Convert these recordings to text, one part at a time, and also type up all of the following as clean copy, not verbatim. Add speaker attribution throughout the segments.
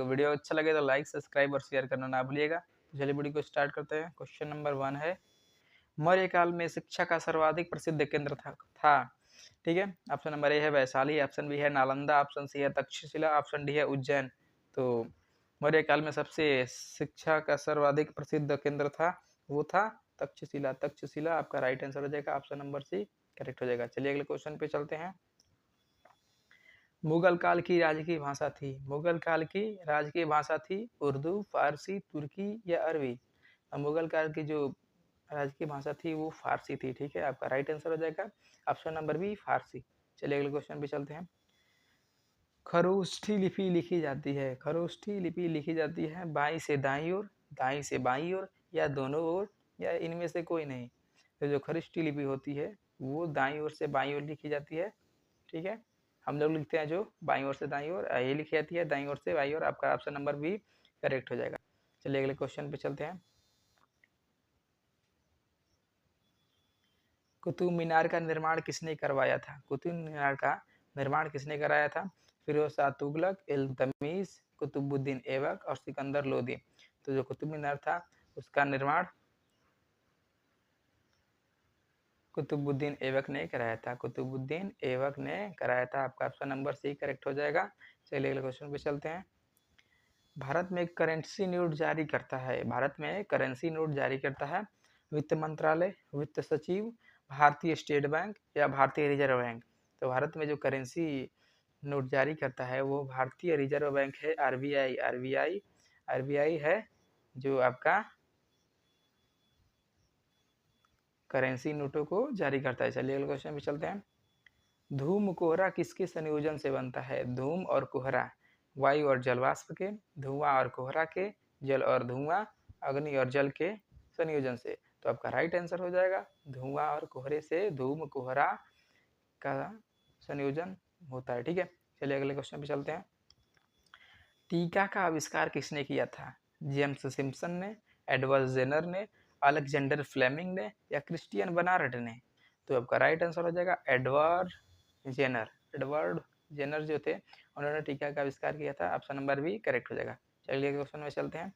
Speaker 1: Video अच्छा लगे तो लाइक, सब्सक्राइब और शेयर करना ना भूलिएगा। चलिए वीडियो को स्टार्ट करते हैं। क्वेश्चन नंबर 1 है, मौर्य काल में शिक्षा का सर्वाधिक प्रसिद्ध केंद्र था। ठीक है, ऑप्शन नंबर ए है वैशाली, ऑप्शन बी है नालंदा, ऑप्शन सी है तक्षशिला, ऑप्शन डी है उज्जैन। तो मौर्य काल में सबसे शिक्षा का सर्वाधिक प्रसिद्ध केंद्र था, वो था तक्षशिला। तक्षशिला आपका राइट आंसर हो जाएगा, ऑप्शन नंबर सी करेक्ट हो जाएगा। चलिए अगले क्वेश्चन पे चलते हैं। मुगल काल की राजकीय भाषा थी, मुगल काल की राजकीय भाषा थी उर्दू, फारसी, तुर्की या अरबी। मुगल काल की जो राजकीय भाषा थी वो फारसी थी। ठीक है, आपका राइट आंसर हो जाएगा ऑप्शन नंबर बी फारसी। चलिए अगले क्वेश्चन पे चलते हैं। खरोष्ठी लिपि लिखी जाती है, खरोष्ठी लिपि लिखी जाती है बाईं से दाईं ओर, दाईं से बाईं ओर या दोनों ओर या इनमें से कोई नहीं। तो जो खरोष्ठी लिपि होती है वो दाईं ओर से बाईं ओर लिखी जाती है। ठीक है, हम लोग लिखते हैं जो बाईं ओर से दाईं ओर, ये लिखी जाती है दाईं ओर से बाईं ओर। आपका ऑप्शन नंबर बी करेक्ट हो जाएगा। चलिए अगले क्वेश्चन पे चलते हैं। कुतुब मीनार का निर्माण किसने करवाया था, कुतुब मीनार का निर्माण किसने कराया था? फिरोज शाह तुगलक, इल्तुतमिश, कुतुबुद्दीन ऐबक और सिकंदर लोदी। तो जो कुतुब मीनार था उसका निर्माण कुतुबुद्दीन ऐबक ने कराया था, कुतुबुद्दीन ऐबक ने कराया था। आपका ऑप्शन नंबर सी करेक्ट हो जाएगा। चलिए अगले क्वेश्चन पे चलते हैं। भारत में करेंसी नोट जारी करता है, भारत में करेंसी नोट जारी करता है वित्त मंत्रालय, वित्त सचिव, भारतीय स्टेट बैंक या भारतीय रिजर्व बैंक। तो भारत में जो करेंसी नोट जारी करता है वो भारतीय रिजर्व बैंक है, आरबीआई। आरबीआई है जो आपका करेंसी नोटों को जारी करता है। चलिए अगले क्वेश्चन पे चलते हैं। धूम कोहरा किसके संयोजन से बनता है? धूम और कोहरा वायु और जलवाष्प के, धुआं और कोहरा के, जल और धुआं, अग्नि और जल के संयोजन से। तो आपका राइट आंसर हो जाएगा धुआं और कोहरे से धूम कोहरा का संयोजन होता है। ठीक है, चलिए अगले क्वेश्चन पे चलते हैं। टीका का आविष्कार किसने किया था? जेम्स सिम्पसन ने, एडवर्ड जेनर ने, अलेक्जेंडर फ्लेमिंग ने या क्रिस्टियन बर्नार्ड ने। तो आपका राइट आंसर हो जाएगा एडवर्ड जेनर। एडवर्ड जेनर जो थे उन्होंने टीका का आविष्कार किया था। ऑप्शन नंबर बी करेक्ट हो जाएगा। चलिए क्वेश्चन में चलते हैं।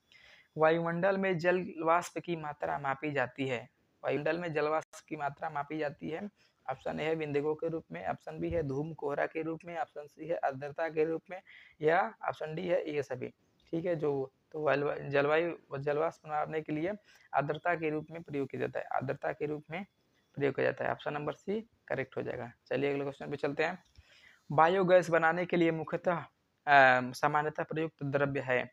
Speaker 1: वायुमंडल में जल वाष्प की मात्रा मापी जाती है, वायुमंडल में जल वाष्प की मात्रा मापी जाती है। ऑप्शन ए है बिंदुओं के रूप में, ऑप्शन बी है धूम कोहरा के रूप में, ऑप्शन सी है आर्द्रता के रूप में या ऑप्शन डी है ये सभी। ठीक है, जो तो जलवायु जलवाष्प मापने के लिए आर्द्रता के रूप में प्रयोग किया जाता है, आर्द्रता के रूप में प्रयोग किया जाता है। ऑप्शन नंबर सी करेक्ट हो जाएगा। चलिए अगले क्वेश्चन पे चलते हैं। बायोगैस बनाने के लिए मुख्यतः सामान्यतः प्रयुक्त द्रव्य है।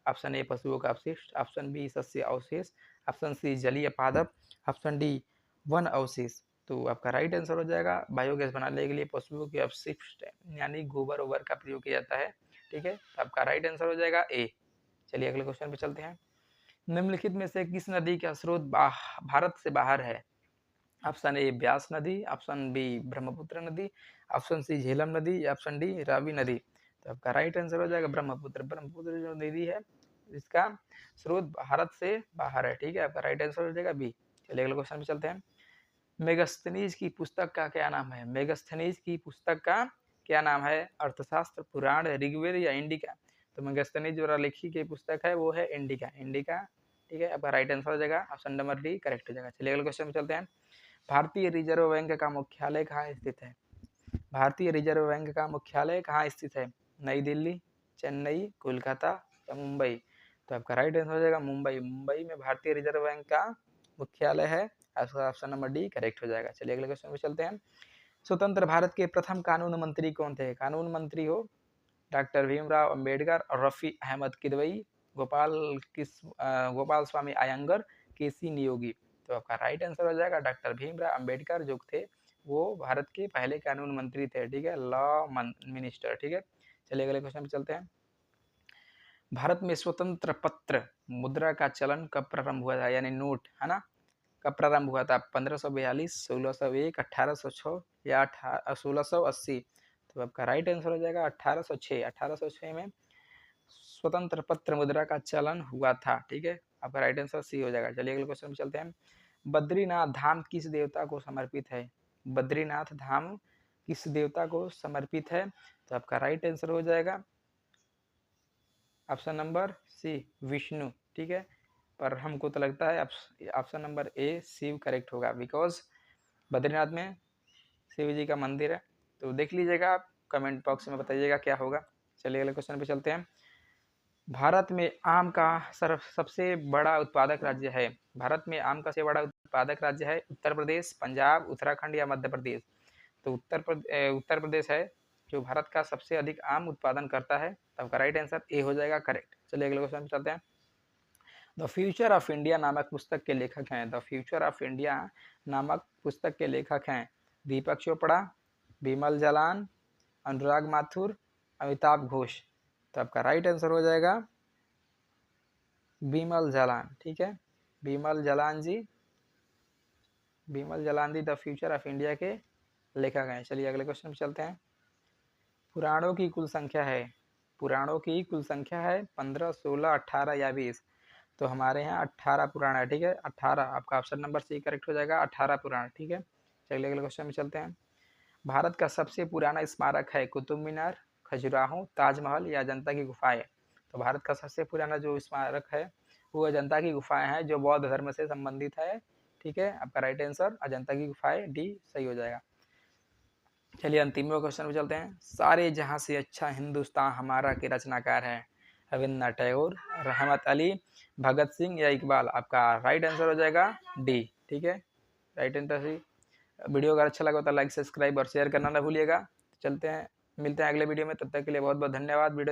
Speaker 1: ऑप्शन ए पशुओं का अपशिष्ट, ऑप्शन बी शस्य अवशेष, ऑप्शन सी जलीय पादप, ऑप्शन डी वन अवशेष। तो आपका राइट आंसर हो जाएगा बायोगैस बनाने के लिए पशुओं के अपशिष्ट यानी गोबर ओबर का प्रयोग किया जाता है। ठीक है, तो आपका राइट आंसर हो जाएगा ए। चलिए अगले क्वेश्चन पे चलते हैं। निम्नलिखित में से किस नदी का स्रोत भारत से बाहर है? ऑप्शन ए ब्यास नदी, ऑप्शन बी ब्रह्मपुत्र नदी, ऑप्शन सी झेलम नदी या ऑप्शन डी रावी नदी। तो आपका राइट आंसर हो जाएगा ब्रह्मपुत्र। ब्रह्मपुत्र जो नदी है इसका स्रोत भारत से बाहर है। ठीक है, आपका राइट आंसर हो जाएगा बी। चलिए अगले क्वेश्चन पे चलते हैं। मेगस्थनीज की पुस्तक का क्या नाम है? मेगस्थनीज की पुस्तक का क्या नाम है? अर्थशास्त्र, पुराण, ऋग्वेद या इंडिका। तो मेगस्थनीज जो लिखी गई पुस्तक है वो है इंडिका। इंडिका। ठीक है, आपका राइट आंसर हो जाएगा ऑप्शन नंबर डी करेक्ट हो जाएगा। चलिए अगले क्वेश्चन पे चलते हैं। भारतीय रिजर्व बैंक का मुख्यालय कहाँ स्थित है? भारतीय रिजर्व बैंक का मुख्यालय कहाँ स्थित है? नई दिल्ली, चेन्नई, कोलकाता या मुंबई। तो आपका राइट आंसर हो जाएगा मुंबई। मुंबई में भारतीय रिजर्व बैंक का मुख्यालय है। आपका ऑप्शन नंबर डी करेक्ट हो जाएगा। चलिए अगले क्वेश्चन पे चलते हैं। स्वतंत्र भारत के प्रथम कानून मंत्री कौन थे? कानून मंत्री हो डॉक्टर भीमराव अंबेडकर और रफी अहमद किदवई, गोपाल स्वामी अयंगर, केसी नियोगी। तो आपका राइट आंसर हो जाएगा डॉक्टर भीमराव अंबेडकर जो थे वो भारत के पहले कानून मंत्री थे। ठीक है, लॉ मिनिस्टर। ठीक है, चलिए अगले क्वेश्चन पे चलते हैं। भारत में स्वतंत्र पत्र मुद्रा का चलन कब प्रारंभ हुआ था? यानी नोट है ना, कब प्रारंभ हुआ था? 1542, 1601, 1806 या 1680। तो आपका राइट आंसर हो जाएगा 1806। 1806 में स्वतंत्र पत्र मुद्रा का चलन हुआ था। ठीक है, आपका राइट आंसर सी हो जाएगा। चलिए अगले क्वेश्चन पे चलते हैं। बद्रीनाथ धाम किस देवता को समर्पित है? बद्रीनाथ धाम किस देवता को समर्पित है? तो आपका राइट आंसर हो जाएगा ऑप्शन नंबर सी विष्णु, ठीक है, पर हमको तो लगता है option number A Shiv correct होगा, बिकॉज बद्रीनाथ में शिव जी का मंदिर है। तो देख लीजिएगा आप, कमेंट बॉक्स में बताइएगा क्या होगा। चलिए अगले क्वेश्चन पे चलते हैं। भारत में आम का सबसे बड़ा उत्पादक राज्य है। भारत में आम का सबसे बड़ा उत्पादक राज्य है उत्तर प्रदेश, पंजाब, उत्तराखंड या मध्य प्रदेश। तो उत्तर प्रदेश है जो भारत का सबसे अधिक आम उत्पादन करता है। तो आपका राइट आंसर ए हो जाएगा करेक्ट। चलिए अगले क्वेश्चन पे चलते हैं। द फ्यूचर ऑफ इंडिया नामक पुस्तक के लेखक हैं। द फ्यूचर ऑफ इंडिया नामक पुस्तक के लेखक हैं दीपक चोपड़ा, बिमल जालान, अनुराग माथुर, अमिताभ घोष। तो आपका राइट आंसर हो जाएगा बिमल जालान, ठीक है, बिमल जालान जी, बिमल जालान जी द फ्यूचर ऑफ इंडिया के लेखक हैं। चलिए अगले क्वेश्चन पे चलते हैं। पुराणों की कुल संख्या है, पुराणों की कुल संख्या है 15, 16, 18 या 20। तो हमारे यहाँ 18 पुराण है, ठीक है, 18, आपका ऑप्शन नंबर सी करेक्ट हो जाएगा, 18 पुराण, ठीक है। चलिए अगले क्वेश्चन में चलते हैं। भारत का सबसे पुराना स्मारक है कुतुब मीनार, खजुराहो, ताजमहल या अजंता की गुफाएं। तो भारत का सबसे पुराना जो स्मारक है वो अजंता की गुफाएं हैं, जो बौद्ध धर्म से संबंधित है, ठीक है। आपका राइट आंसर अजंता की गुफाएं, डी सही हो जाएगा। चलिए अंतिम क्वेश्चन पे चलते हैं। सारे जहां से अच्छा हिंदुस्तान हमारा के रचनाकार हैं रविन्द्रनाथ टैगोर, रहमत अली, भगत सिंह या इकबाल। आपका राइट आंसर हो जाएगा डी, ठीक है, राइट आंसर सी। वीडियो अगर अच्छा लगा तो लाइक, सब्सक्राइब और शेयर करना ना भूलिएगा। चलते हैं, मिलते हैं अगले वीडियो में, तब तक के लिए बहुत बहुत धन्यवाद। वीडियो